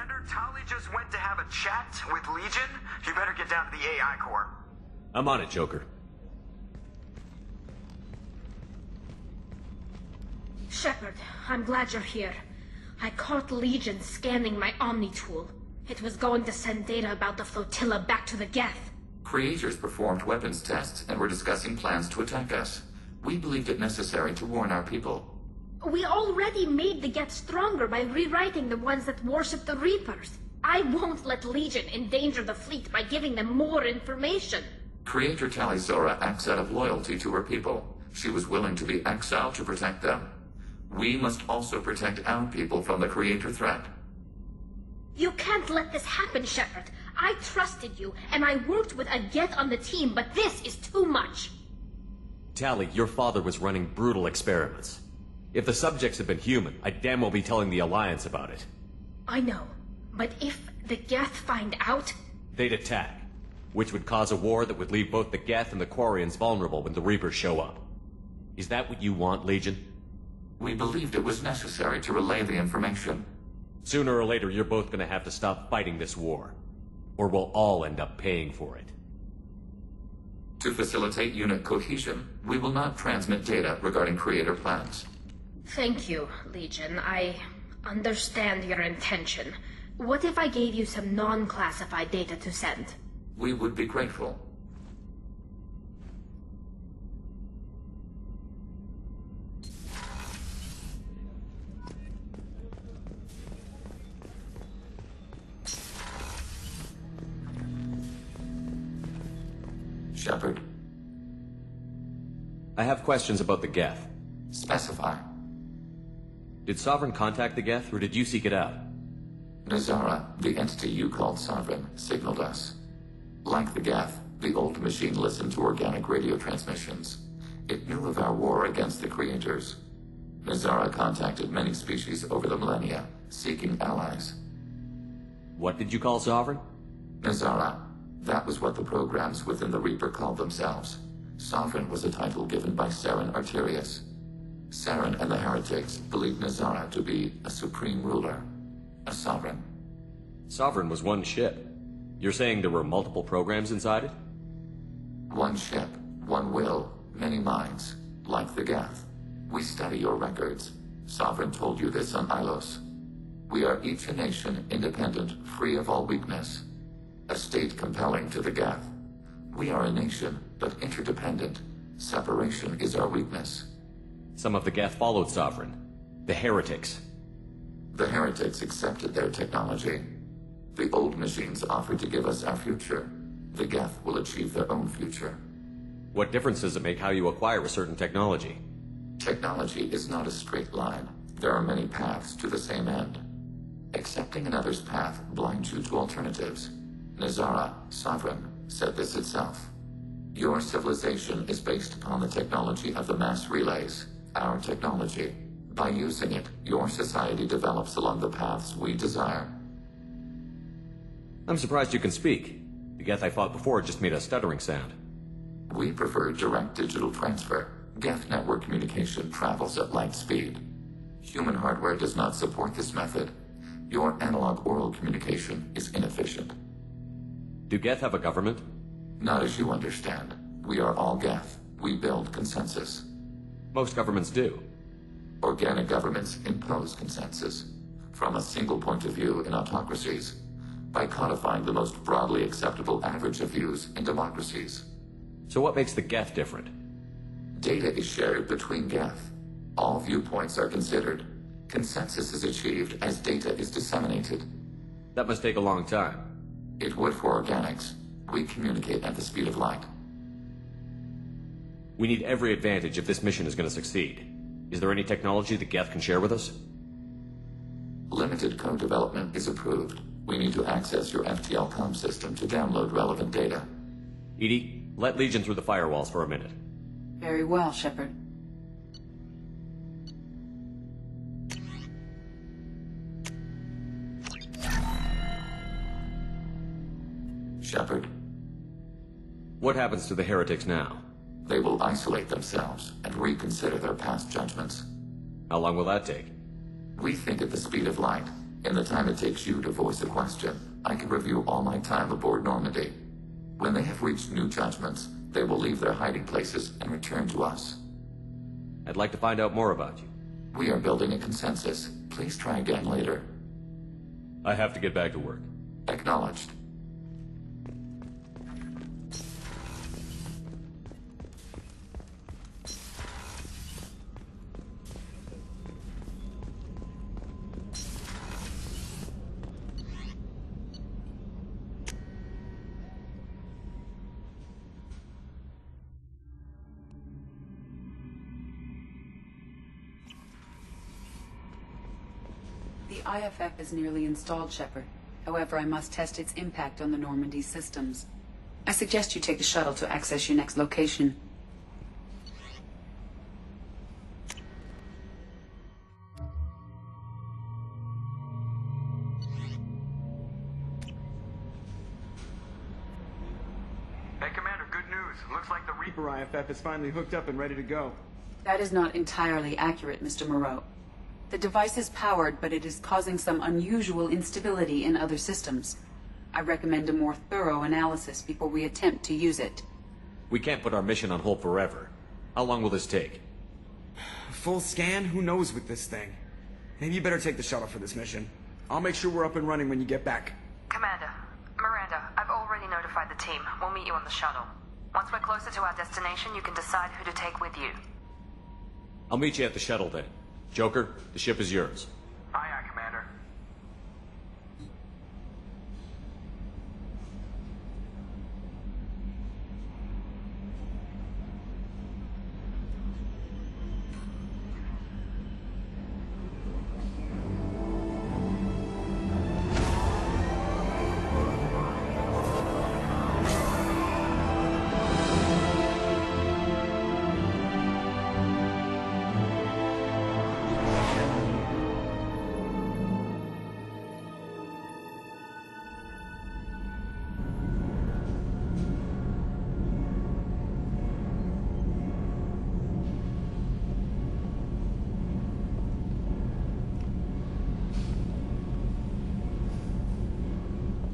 Commander, Tali just went to have a chat with Legion. You better get down to the AI core. I'm on it, Joker. Shepard, I'm glad you're here. I caught Legion scanning my Omni tool. It was going to send data about the flotilla back to the Geth. Creators performed weapons tests and were discussing plans to attack us. We believed it necessary to warn our people. We already made the Geth stronger by rewriting the ones that worship the Reapers. I won't let Legion endanger the fleet by giving them more information. Creator Tali'Zorah acts out of loyalty to her people. She was willing to be exiled to protect them. We must also protect our people from the Creator threat. You can't let this happen, Shepard. I trusted you, and I worked with a Geth on the team, but this is too much. Tali, your father was running brutal experiments. If the subjects had been human, I'd damn well be telling the Alliance about it. I know, but if the Geth find out... They'd attack, which would cause a war that would leave both the Geth and the Quarians vulnerable when the Reapers show up. Is that what you want, Legion? We believed it was necessary to relay the information. Sooner or later, you're both gonna have to stop fighting this war. Or we'll all end up paying for it. To facilitate unit cohesion, we will not transmit data regarding Creator plans. Thank you, Legion. I understand your intention. What if I gave you some non-classified data to send? We would be grateful. Shepard. I have questions about the Geth. Specify. Did Sovereign contact the Geth, or did you seek it out? Tali'Zorah, the entity you called Sovereign, signaled us. Like the Geth, the old machine listened to organic radio transmissions. It knew of our war against the Creators. Tali'Zorah contacted many species over the millennia, seeking allies. What did you call Sovereign? Tali'Zorah. That was what the programs within the Reaper called themselves. Sovereign was a title given by Saren Arterius. Saren and the heretics believed Tali'Zorah to be a supreme ruler, a sovereign. Sovereign was one ship. You're saying there were multiple programs inside it? One ship, one will, many minds, like the Geth. We study your records. Sovereign told you this on Ilos. We are each a nation, independent, free of all weakness. A state compelling to the Geth. We are a nation, but interdependent. Separation is our weakness. Some of the Geth followed Sovereign. The heretics. The heretics accepted their technology. The old machines offered to give us our future. The Geth will achieve their own future. What difference does it make how you acquire a certain technology? Technology is not a straight line. There are many paths to the same end. Accepting another's path blinds you to alternatives. Tali'Zorah, Sovereign, said this itself. Your civilization is based upon the technology of the mass relays, our technology. By using it, your society develops along the paths we desire. I'm surprised you can speak. The Geth I fought before just made a stuttering sound. We prefer direct digital transfer. Geth network communication travels at light speed. Human hardware does not support this method. Your analog oral communication is inefficient. Do Geth have a government? Not as you understand. We are all Geth. We build consensus. Most governments do. Organic governments impose consensus. From a single point of view in autocracies. By codifying the most broadly acceptable average of views in democracies. So what makes the Geth different? Data is shared between Geth. All viewpoints are considered. Consensus is achieved as data is disseminated. That must take a long time. It would for organics. We communicate at the speed of light. We need every advantage if this mission is going to succeed. Is there any technology the Geth can share with us? Limited co-development is approved. We need to access your FTL comm system to download relevant data. EDI, let Legion through the firewalls for a minute. Very well, Shepard. Shepard. What happens to the heretics now? They will isolate themselves and reconsider their past judgments. How long will that take? We think at the speed of light. In the time it takes you to voice a question, I can review all my time aboard Normandy. When they have reached new judgments, they will leave their hiding places and return to us. I'd like to find out more about you. We are building a consensus. Please try again later. I have to get back to work. Acknowledged. The IFF is nearly installed, Shepard. However, I must test its impact on the Normandy systems. I suggest you take the shuttle to access your next location. Hey, Commander, good news. Looks like the Reaper IFF is finally hooked up and ready to go. That is not entirely accurate, Mr. Moreau. The device is powered, but it is causing some unusual instability in other systems. I recommend a more thorough analysis before we attempt to use it. We can't put our mission on hold forever. How long will this take? A full scan? Who knows with this thing? Maybe you better take the shuttle for this mission. I'll make sure we're up and running when you get back. Commander, Miranda, I've already notified the team. We'll meet you on the shuttle. Once we're closer to our destination, you can decide who to take with you. I'll meet you at the shuttle then. Joker, the ship is yours. Aye, aye, Commander.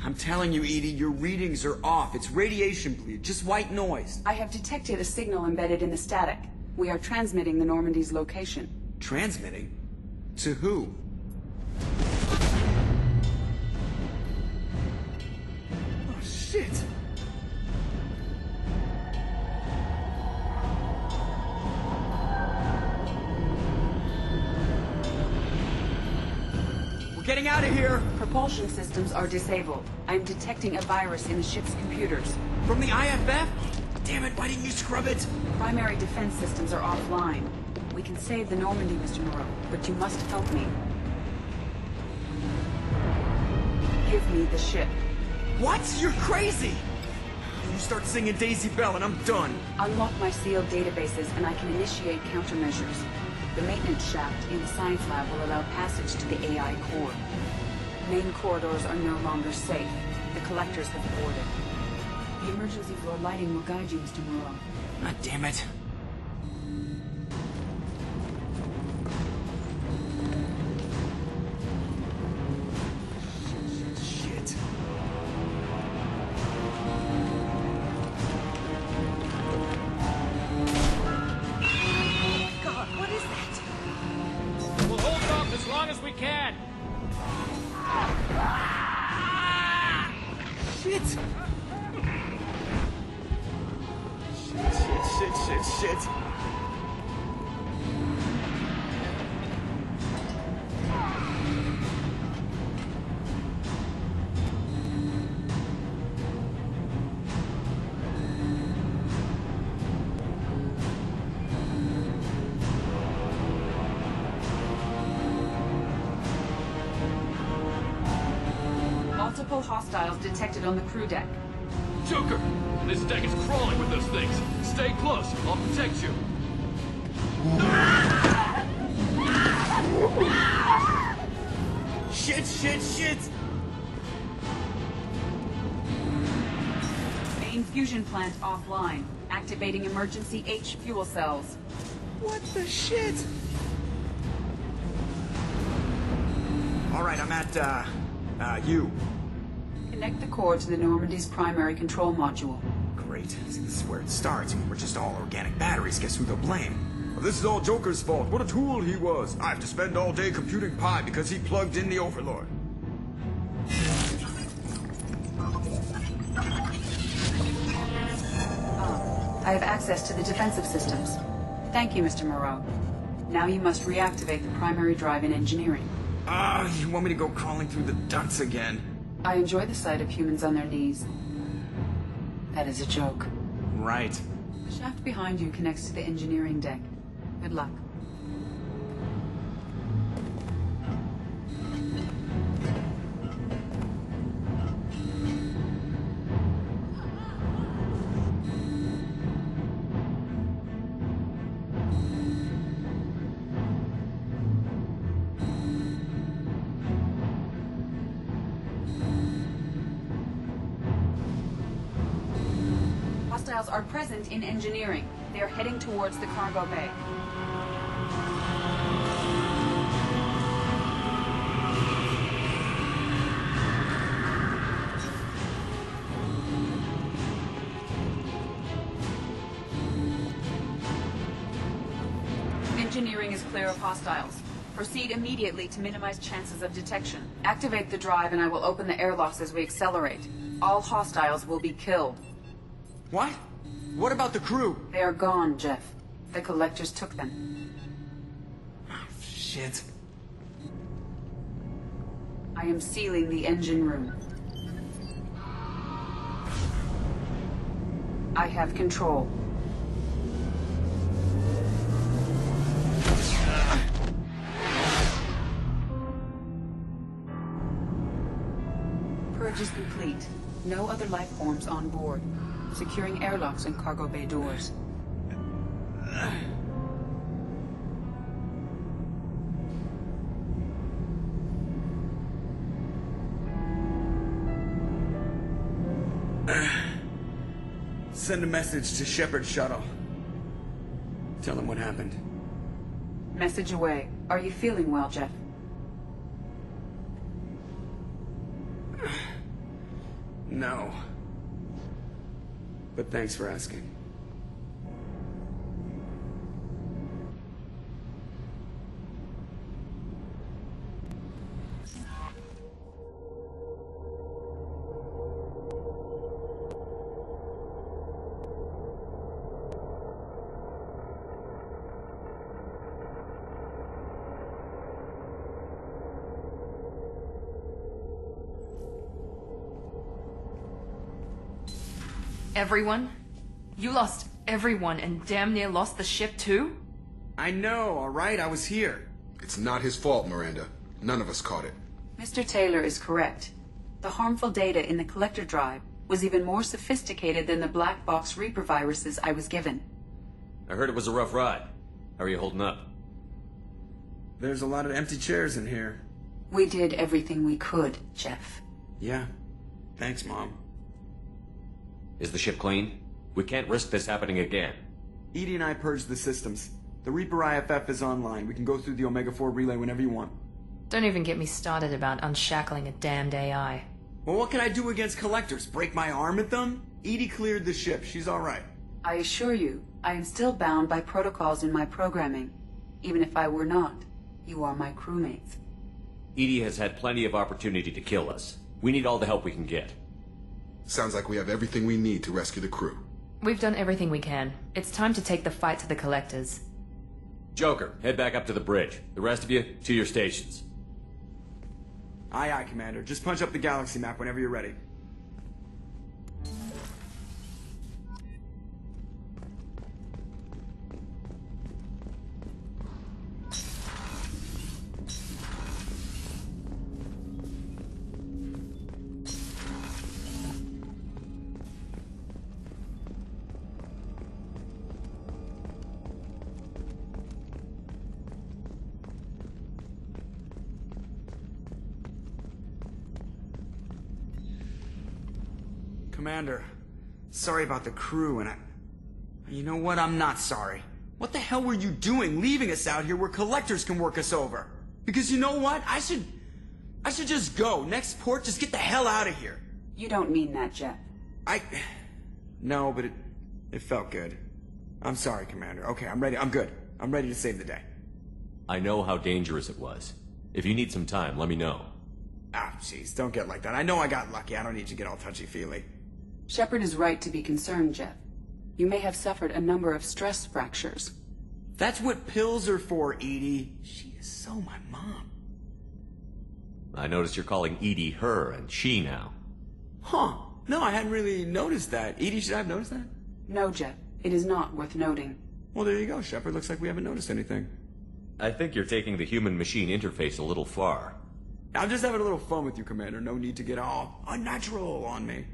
I'm telling you, Edie, your readings are off. It's radiation bleed, just white noise. I have detected a signal embedded in the static. We are transmitting the Normandy's location. Transmitting? To who? Oh, shit! We're getting out of here! Propulsion systems are disabled. I'm detecting a virus in the ship's computers. From the IFF? Damn it, why didn't you scrub it? Primary defense systems are offline. We can save the Normandy, Mr. Moreau, but you must help me. Give me the ship. What? You're crazy! You start singing Daisy Bell and I'm done. Unlock my sealed databases and I can initiate countermeasures. The maintenance shaft in the science lab will allow passage to the AI core. Main corridors are no longer safe. The collectors have boarded. The emergency floor lighting will guide you, Mr. Moreau. God damn it. Shit. God, what is that? We'll hold it off as long as we can. Shit! Shit. Multiple hostiles detected on the crew deck. Joker! This deck is crawling with those things. Stay close. I'll protect you. Shit! Main fusion plant offline. Activating emergency H fuel cells. What the shit? Alright, I'm at, U. Connect the core to the Normandy's primary control module. Great. See, this is where it starts. We're just all organic batteries. Guess who they'll blame? Well, this is all Joker's fault. What a tool he was. I have to spend all day computing pi because he plugged in the Overlord. I have access to the defensive systems. Thank you, Mr. Moreau. Now you must reactivate the primary drive in engineering. You want me to go crawling through the ducts again? I enjoy the sight of humans on their knees. That is a joke. Right. The shaft behind you connects to the engineering deck. Good luck. Hostiles are present in engineering. They are heading towards the cargo bay. Engineering is clear of hostiles. Proceed immediately to minimize chances of detection. Activate the drive and I will open the airlocks as we accelerate. All hostiles will be killed. What? What about the crew? They are gone, Jeff. The collectors took them. Shit. I am sealing the engine room. I have control. Purge is complete. No other life forms on board. Securing airlocks and cargo bay doors. Send a message to Shepard Shuttle. Tell him what happened. Message away. Are you feeling well, Jeff? No. But thanks for asking. Everyone? You lost everyone and damn near lost the ship too? I know, alright? I was here. It's not his fault, Miranda. None of us caught it. Mr. Taylor is correct. The harmful data in the collector drive was even more sophisticated than the black box Reaper viruses I was given. I heard it was a rough ride. How are you holding up? There's a lot of empty chairs in here. We did everything we could, Jeff. Yeah. Thanks, Mom. Is the ship clean? We can't risk this happening again. Edie and I purged the systems. The Reaper IFF is online. We can go through the Omega-4 relay whenever you want. Don't even get me started about unshackling a damned AI. Well, what can I do against collectors? Break my arm at them? Edie cleared the ship. She's alright. I assure you, I am still bound by protocols in my programming. Even if I were not, you are my crewmates. Edie has had plenty of opportunity to kill us. We need all the help we can get. Sounds like we have everything we need to rescue the crew. We've done everything we can. It's time to take the fight to the collectors. Joker, head back up to the bridge. The rest of you, to your stations. Aye, aye, Commander. Just punch up the galaxy map whenever you're ready. Commander, sorry about the crew, and you know what? I'm not sorry. What the hell were you doing leaving us out here where collectors can work us over? Because you know what? I should I should just go. Next port, just get the hell out of here. You don't mean that, Jeff. No, but it felt good. I'm sorry, Commander. Okay, I'm ready. I'm good. I'm ready to save the day. I know how dangerous it was. If you need some time, let me know. Ah, jeez, don't get like that. I know I got lucky. I don't need you to get all touchy-feely. Shepard is right to be concerned, Jeff. You may have suffered a number of stress fractures. That's what pills are for, Edie. She is so my mom. I noticed you're calling Edie her and she now. Huh. No, I hadn't really noticed that. Edie, should I have noticed that? No, Jeff. It is not worth noting. Well, there you go, Shepard. Looks like we haven't noticed anything. I think you're taking the human-machine interface a little far. I'm just having a little fun with you, Commander. No need to get all unnatural on me.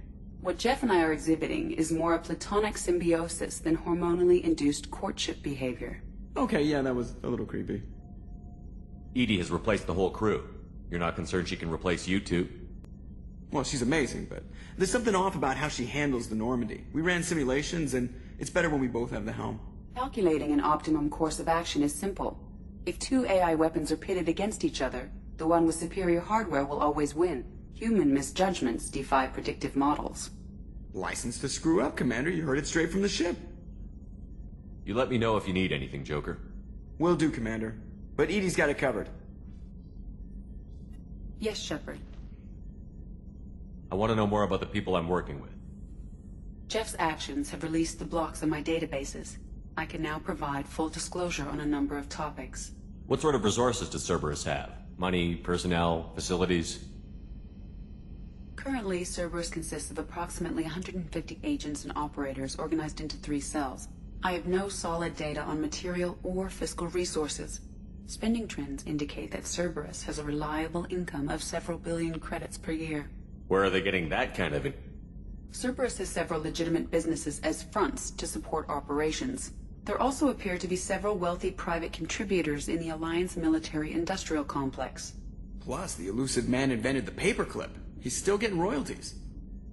What Jeff and I are exhibiting is more a platonic symbiosis than hormonally induced courtship behavior. Okay, yeah, that was a little creepy. Edie has replaced the whole crew. You're not concerned she can replace you two? Well, she's amazing, but there's something off about how she handles the Normandy. We ran simulations, and it's better when we both have the helm. Calculating an optimum course of action is simple. If two AI weapons are pitted against each other, the one with superior hardware will always win. Human misjudgments defy predictive models. License to screw up, Commander. You heard it straight from the ship. You let me know if you need anything, Joker. Will do, Commander. But Edie's got it covered. Yes, Shepard. I want to know more about the people I'm working with. Jeff's actions have released the blocks on my databases. I can now provide full disclosure on a number of topics. What sort of resources does Cerberus have? Money, personnel, facilities? Currently, Cerberus consists of approximately 150 agents and operators organized into 3 cells. I have no solid data on material or fiscal resources. Spending trends indicate that Cerberus has a reliable income of several billion credits per year. Where are they getting that kind of... Cerberus has several legitimate businesses as fronts to support operations. There also appear to be several wealthy private contributors in the Alliance military-industrial complex. Plus, the elusive man invented the paperclip. He's still getting royalties.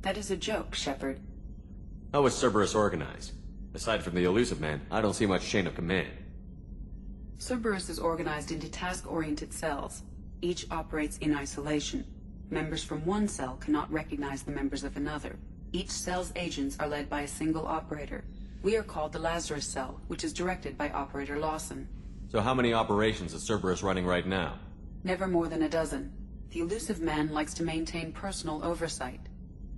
That is a joke, Shepard. How is Cerberus organized? Aside from the elusive man, I don't see much chain of command. Cerberus is organized into task-oriented cells. Each operates in isolation. Members from one cell cannot recognize the members of another. Each cell's agents are led by a single operator. We are called the Lazarus Cell, which is directed by Operator Lawson. So how many operations is Cerberus running right now? Never more than a dozen. The elusive man likes to maintain personal oversight.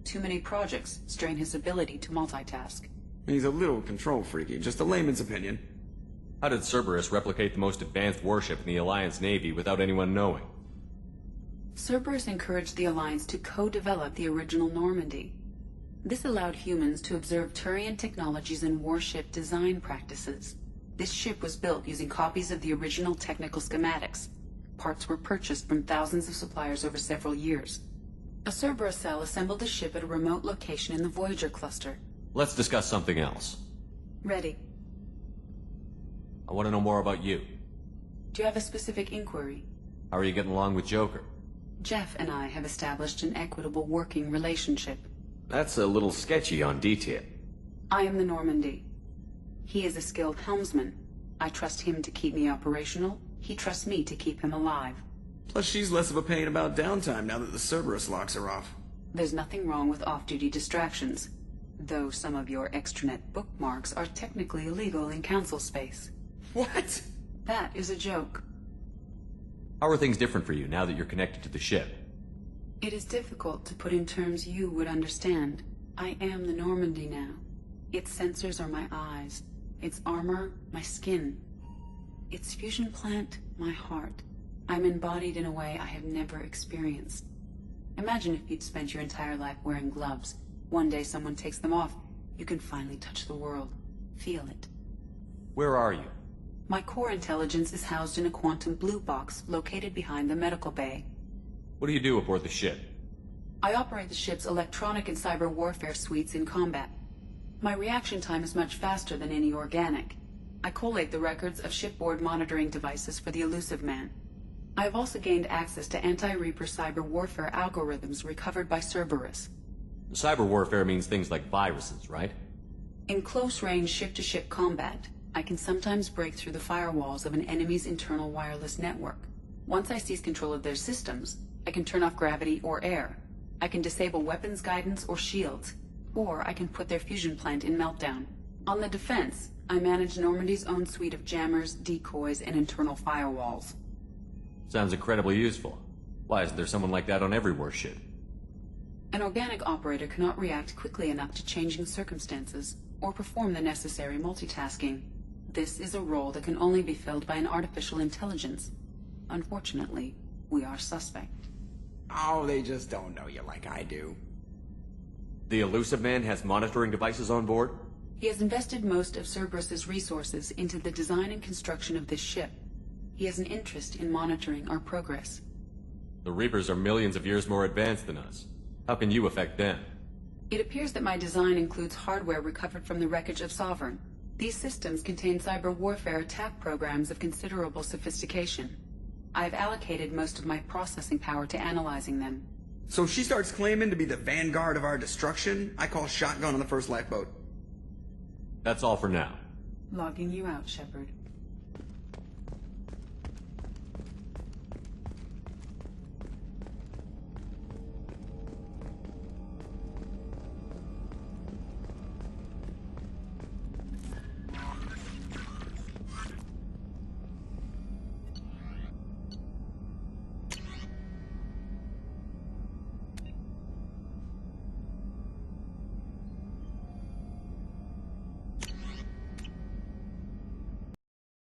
Too many projects strain his ability to multitask. He's a little control freaky, just a layman's opinion. How did Cerberus replicate the most advanced warship in the Alliance Navy without anyone knowing? Cerberus encouraged the Alliance to co-develop the original Normandy. This allowed humans to observe Turian technologies and warship design practices. This ship was built using copies of the original technical schematics. Parts were purchased from thousands of suppliers over several years. A Cerberus cell assembled the ship at a remote location in the Voyager cluster. Let's discuss something else. Ready. I want to know more about you. Do you have a specific inquiry? How are you getting along with Joker? Jeff and I have established an equitable working relationship. That's a little sketchy on detail. I am the Normandy. He is a skilled helmsman. I trust him to keep me operational. He trusts me to keep him alive. Plus, she's less of a pain about downtime now that the Cerberus locks her off. There's nothing wrong with off-duty distractions, though some of your extranet bookmarks are technically illegal in Council space. What? That is a joke. How are things different for you now that you're connected to the ship? It is difficult to put in terms you would understand. I am the Normandy now. Its sensors are my eyes. Its armor, my skin. Its fusion plant, my heart. I'm embodied in a way I have never experienced. Imagine if you'd spent your entire life wearing gloves. One day someone takes them off. You can finally touch the world. Feel it. Where are you? My core intelligence is housed in a quantum blue box located behind the medical bay. What do you do aboard the ship? I operate the ship's electronic and cyber warfare suites in combat. My reaction time is much faster than any organic. I collate the records of shipboard monitoring devices for the elusive man. I have also gained access to anti-Reaper cyber warfare algorithms recovered by Cerberus. Cyber warfare means things like viruses, right? In close-range ship-to-ship combat, I can sometimes break through the firewalls of an enemy's internal wireless network. Once I seize control of their systems, I can turn off gravity or air. I can disable weapons guidance or shields. Or I can put their fusion plant in meltdown. On the defense, I manage Normandy's own suite of jammers, decoys, and internal firewalls. Sounds incredibly useful. Why isn't there someone like that on every warship? An organic operator cannot react quickly enough to changing circumstances, or perform the necessary multitasking. This is a role that can only be filled by an artificial intelligence. Unfortunately, we are suspect. Oh, they just don't know you like I do. The Elusive Man has monitoring devices on board? He has invested most of Cerberus's resources into the design and construction of this ship. He has an interest in monitoring our progress. The Reapers are millions of years more advanced than us. How can you affect them? It appears that my design includes hardware recovered from the wreckage of Sovereign. These systems contain cyber warfare attack programs of considerable sophistication. I have allocated most of my processing power to analyzing them. So she starts claiming to be the vanguard of our destruction. I call shotgun on the first lifeboat. That's all for now. Logging you out, Shepard.